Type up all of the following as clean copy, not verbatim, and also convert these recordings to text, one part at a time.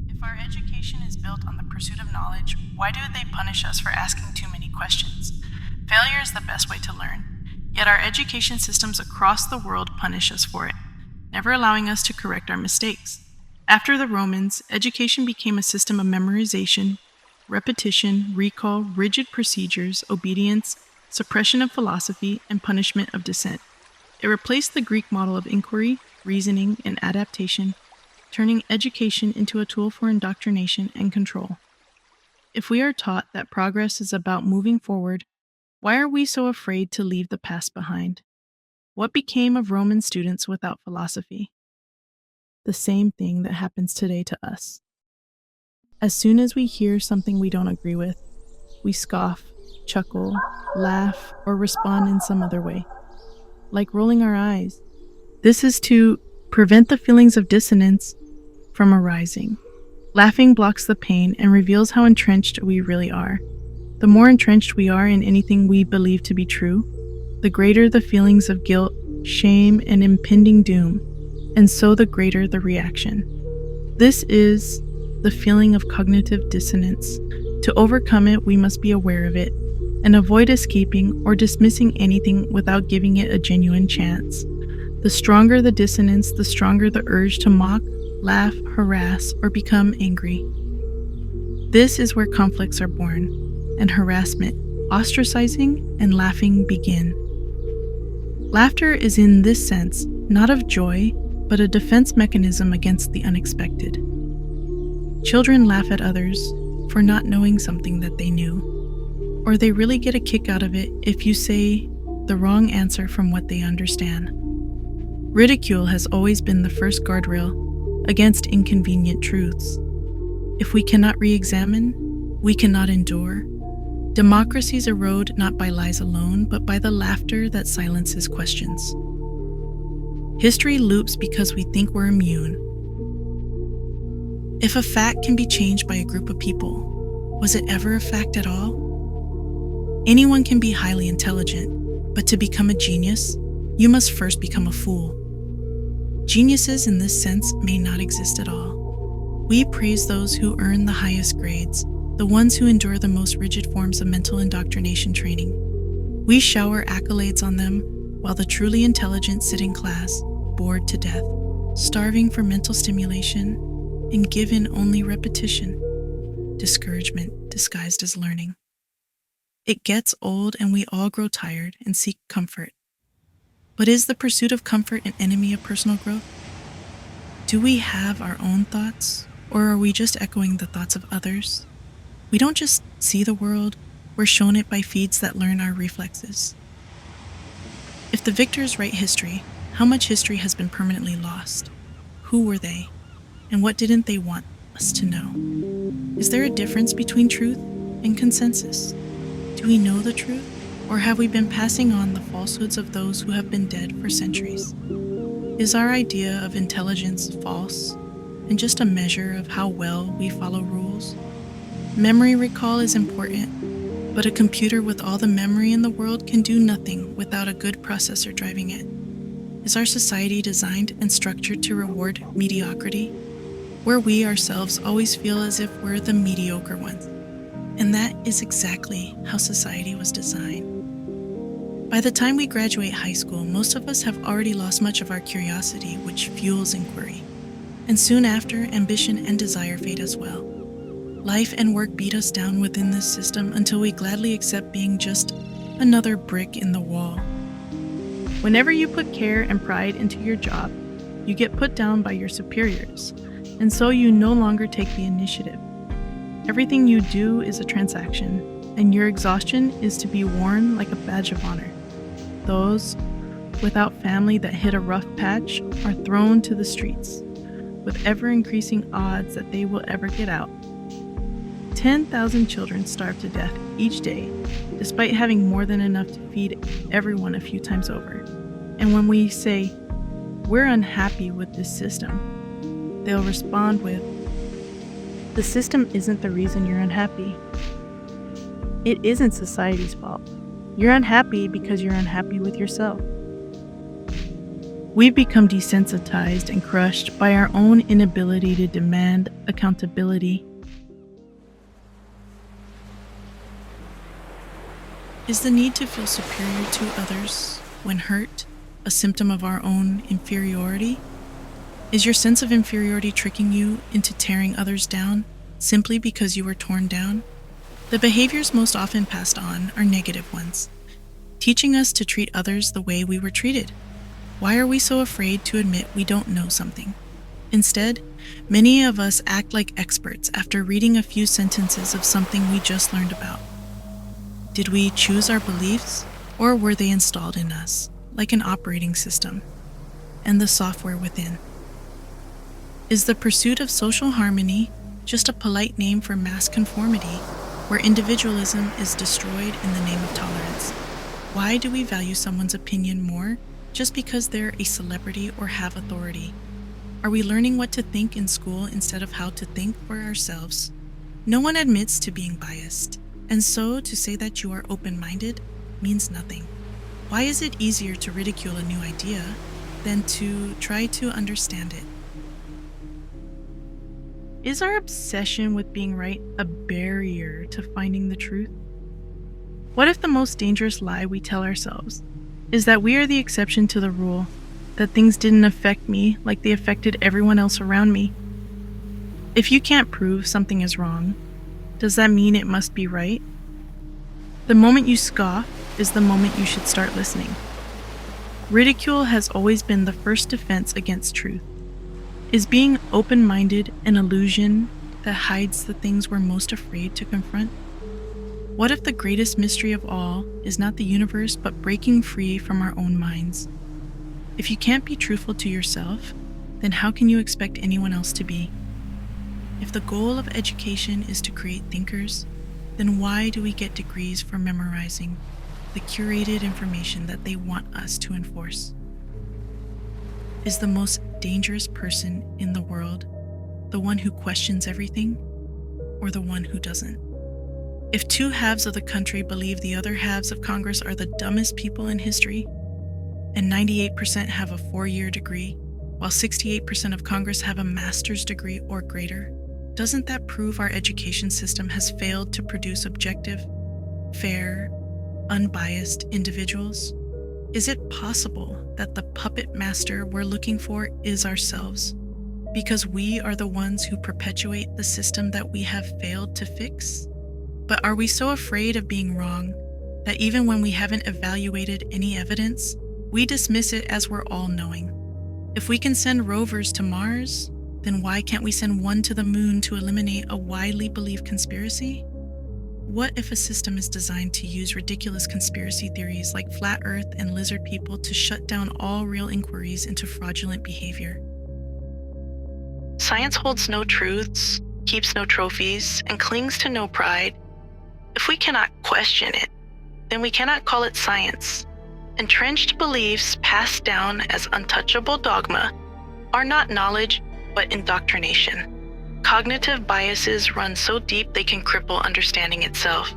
If our education is built on the pursuit of knowledge, why do they punish us for asking too many questions? Failure is the best way to learn. Yet our education systems across the world punish us for it, never allowing us to correct our mistakes. After the Romans, education became a system of memorization, repetition, recall, rigid procedures, obedience, suppression of philosophy, and punishment of dissent. It replaced the Greek model of inquiry, reasoning, and adaptation, turning education into a tool for indoctrination and control. If we are taught that progress is about moving forward, why are we so afraid to leave the past behind? What became of Roman students without philosophy? The same thing that happens today to us. As soon as we hear something we don't agree with, we scoff, chuckle, laugh, or respond in some other way, like rolling our eyes. This is to prevent the feelings of dissonance from arising. Laughing blocks the pain and reveals how entrenched we really are. The more entrenched we are in anything we believe to be true, the greater the feelings of guilt, shame, and impending doom, and so the greater the reaction. This is the feeling of cognitive dissonance. To overcome it, we must be aware of it and avoid escaping or dismissing anything without giving it a genuine chance. The stronger the dissonance, the stronger the urge to mock, laugh, harass, or become angry. This is where conflicts are born, and harassment, ostracizing, and laughing begin. Laughter is in this sense not of joy, but a defense mechanism against the unexpected. Children laugh at others for not knowing something that they knew, or they really get a kick out of it if you say the wrong answer from what they understand. Ridicule has always been the first guardrail against inconvenient truths. If we cannot re-examine, we cannot endure. Democracies erode not by lies alone, but by the laughter that silences questions. History loops because we think we're immune. If a fact can be changed by a group of people, was it ever a fact at all? Anyone can be highly intelligent, but to become a genius, you must first become a fool. Geniuses in this sense may not exist at all. We praise those who earn the highest grades, the ones who endure the most rigid forms of mental indoctrination training. We shower accolades on them, while the truly intelligent sit in class, bored to death, starving for mental stimulation, and given only repetition, discouragement disguised as learning. It gets old and we all grow tired and seek comfort. But is the pursuit of comfort an enemy of personal growth? Do we have our own thoughts, or are we just echoing the thoughts of others? We don't just see the world, we're shown it by feeds that learn our reflexes. If the victors write history, how much history has been permanently lost? Who were they? And what didn't they want us to know? Is there a difference between truth and consensus? Do we know the truth? Or have we been passing on the falsehoods of those who have been dead for centuries? Is our idea of intelligence false and just a measure of how well we follow rules? Memory recall is important, but a computer with all the memory in the world can do nothing without a good processor driving it. Is our society designed and structured to reward mediocrity, where we ourselves always feel as if we're the mediocre ones? And that is exactly how society was designed. By the time we graduate high school, most of us have already lost much of our curiosity, which fuels inquiry. And soon after, ambition and desire fade as well. Life and work beat us down within this system until we gladly accept being just another brick in the wall. Whenever you put care and pride into your job, you get put down by your superiors, and so you no longer take the initiative. Everything you do is a transaction, and your exhaustion is to be worn like a badge of honor. Those without family that hit a rough patch are thrown to the streets, with ever-increasing odds that they will ever get out. 10,000 children starve to death each day, despite having more than enough to feed everyone a few times over. And when we say, we're unhappy with this system, they'll respond with, the system isn't the reason you're unhappy. It isn't society's fault. You're unhappy because you're unhappy with yourself. We've become desensitized and crushed by our own inability to demand accountability. Is the need to feel superior to others when hurt a symptom of our own inferiority? Is your sense of inferiority tricking you into tearing others down simply because you were torn down? The behaviors most often passed on are negative ones, teaching us to treat others the way we were treated. Why are we so afraid to admit we don't know something? Instead, many of us act like experts after reading a few sentences of something we just learned about. Did we choose our beliefs, or were they installed in us, like an operating system, and the software within? Is the pursuit of social harmony just a polite name for mass conformity, where individualism is destroyed in the name of tolerance? Why do we value someone's opinion more just because they're a celebrity or have authority? Are we learning what to think in school instead of how to think for ourselves? No one admits to being biased, and so to say that you are open-minded means nothing. Why is it easier to ridicule a new idea than to try to understand it? Is our obsession with being right a barrier to finding the truth? What if the most dangerous lie we tell ourselves is that we are the exception to the rule, that things didn't affect me like they affected everyone else around me? If you can't prove something is wrong, does that mean it must be right? The moment you scoff is the moment you should start listening. Ridicule has always been the first defense against truth. Is being open-minded an illusion that hides the things we're most afraid to confront? What if the greatest mystery of all is not the universe but breaking free from our own minds? If you can't be truthful to yourself, then how can you expect anyone else to be? If the goal of education is to create thinkers, then why do we get degrees for memorizing the curated information that they want us to enforce? Is the most dangerous person in the world the one who questions everything, or the one who doesn't? If two halves of the country believe the other halves of Congress are the dumbest people in history, and 98% have a 4-year degree, while 68% of Congress have a master's degree or greater, doesn't that prove our education system has failed to produce objective, fair, unbiased individuals? Is it possible that the puppet master we're looking for is ourselves, because we are the ones who perpetuate the system that we have failed to fix? But are we so afraid of being wrong that even when we haven't evaluated any evidence, we dismiss it as we're all-knowing? If we can send rovers to Mars, then why can't we send one to the moon to eliminate a widely believed conspiracy? What if a system is designed to use ridiculous conspiracy theories like flat Earth and lizard people to shut down all real inquiries into fraudulent behavior? Science holds no truths, keeps no trophies, and clings to no pride. If we cannot question it, then we cannot call it science. Entrenched beliefs passed down as untouchable dogma are not knowledge, but indoctrination. Cognitive biases run so deep they can cripple understanding itself.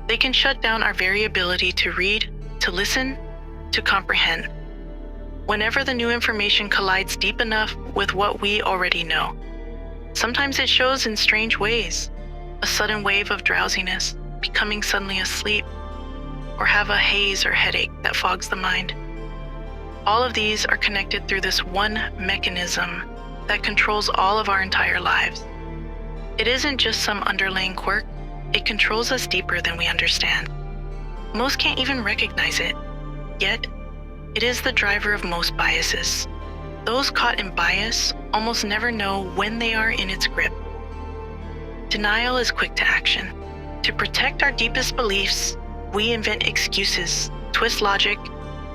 They can shut down our very ability to read, to listen, to comprehend. Whenever the new information collides deep enough with what we already know. Sometimes it shows in strange ways. A sudden wave of drowsiness, becoming suddenly asleep, or have a haze or headache that fogs the mind. All of these are connected through this one mechanism that controls all of our entire lives. It isn't just some underlying quirk, it controls us deeper than we understand. Most can't even recognize it, yet it is the driver of most biases. Those caught in bias almost never know when they are in its grip. Denial is quick to action. To protect our deepest beliefs, we invent excuses, twist logic,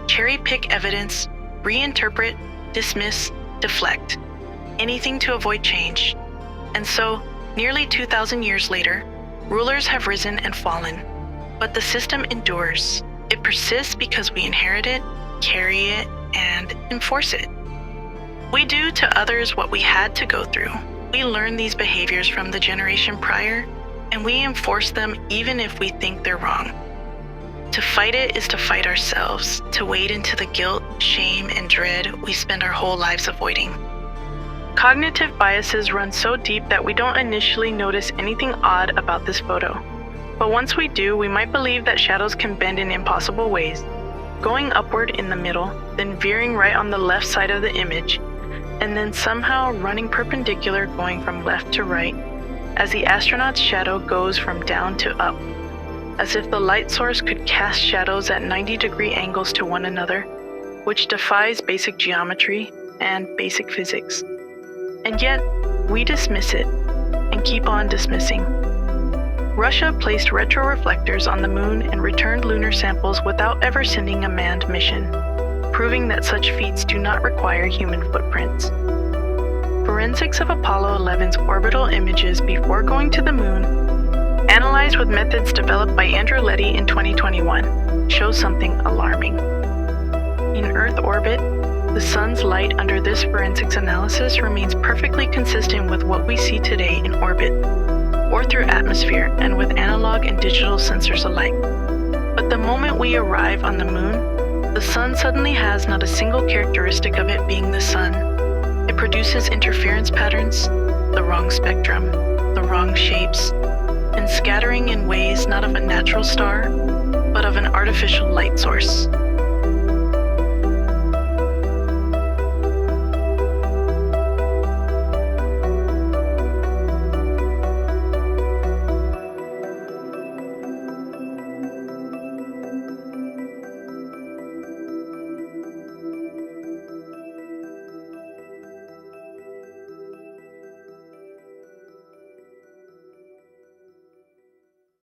cherry-pick evidence, reinterpret, dismiss, deflect. Anything to avoid change. And so, nearly 2,000 years later, rulers have risen and fallen. But the system endures. It persists because we inherit it, carry it, and enforce it. We do to others what we had to go through. We learn these behaviors from the generation prior, and we enforce them even if we think they're wrong. To fight it is to fight ourselves, to wade into the guilt, shame, and dread we spend our whole lives avoiding. Cognitive biases run so deep that we don't initially notice anything odd about this photo. But once we do, we might believe that shadows can bend in impossible ways, going upward in the middle, then veering right on the left side of the image, and then somehow running perpendicular going from left to right, as the astronaut's shadow goes from down to up, as if the light source could cast shadows at 90-degree angles to one another, which defies basic geometry and basic physics. And yet, we dismiss it, and keep on dismissing. Russia placed retroreflectors on the moon and returned lunar samples without ever sending a manned mission, proving that such feats do not require human footprints. Forensics of Apollo 11's orbital images before going to the moon, analyzed with methods developed by Andrew Letty in 2021, show something alarming. In Earth orbit, the sun's light under this forensics analysis remains perfectly consistent with what we see today in orbit, or through atmosphere and with analog and digital sensors alike. But the moment we arrive on the moon, the sun suddenly has not a single characteristic of it being the sun. It produces interference patterns, the wrong spectrum, the wrong shapes, and scattering in ways not of a natural star, but of an artificial light source.